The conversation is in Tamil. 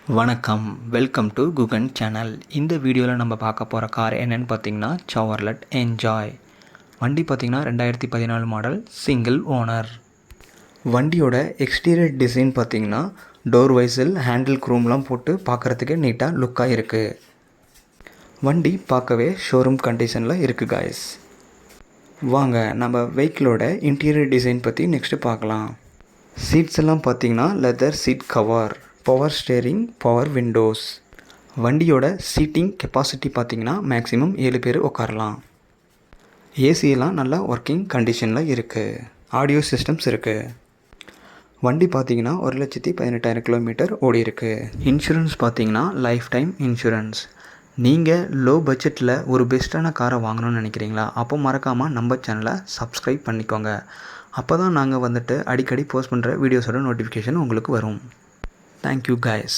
வணக்கம், வெல்கம் டு குகன் சேனல். இந்த வீடியோவில் நம்ம பார்க்க போகிற கார் என்னென்னு பார்த்தீங்கன்னா செவர்லெட் என்ஜாய். வண்டி பார்த்திங்கன்னா 2014 மாடல், சிங்கிள் ஓனர். வண்டியோட எக்ஸ்டீரியர் டிசைன் பார்த்திங்கன்னா டோர் வைசல், ஹேண்டில் க்ரூம்லாம் போட்டு பார்க்குறதுக்கு நீட்டாக லுக்காக இருக்குது. வண்டி பார்க்கவே ஷோரூம் கண்டிஷனில் இருக்குது காய்ஸ். வாங்க நம்ம வெஹிக்கிளோட இன்டீரியர் டிசைன் பற்றி நெக்ஸ்ட்டு பார்க்கலாம். சீட்ஸ் எல்லாம் பார்த்திங்கன்னா leather seat cover, power steering, power windows. வண்டியோட சீட்டிங் கெப்பாசிட்டி பார்த்திங்கன்னா மேக்ஸிமம் 7 பேர் உட்காரலாம். ஏசியெல்லாம் நல்லா ஒர்க்கிங் கண்டிஷனில் இருக்குது. ஆடியோ சிஸ்டம்ஸ் இருக்குது. வண்டி பார்த்திங்கன்னா 1,18,000 கிலோமீட்டர் ஓடி இருக்குது. இன்சூரன்ஸ் பார்த்திங்கன்னா லைஃப் டைம் இன்சூரன்ஸ். நீங்கள் லோ பட்ஜெட்டில் ஒரு பெஸ்ட்டான காரை வாங்கணும்னு நினைக்கிறீங்களா? அப்போ மறக்காமல் நம்ம சேனலை சப்ஸ்கிரைப் பண்ணிக்கோங்க. அப்போ தான் நாங்கள் அடிக்கடி போஸ்ட் பண்ணுற வீடியோஸோட நோட்டிஃபிகேஷன் உங்களுக்கு வரும். Thank you guys.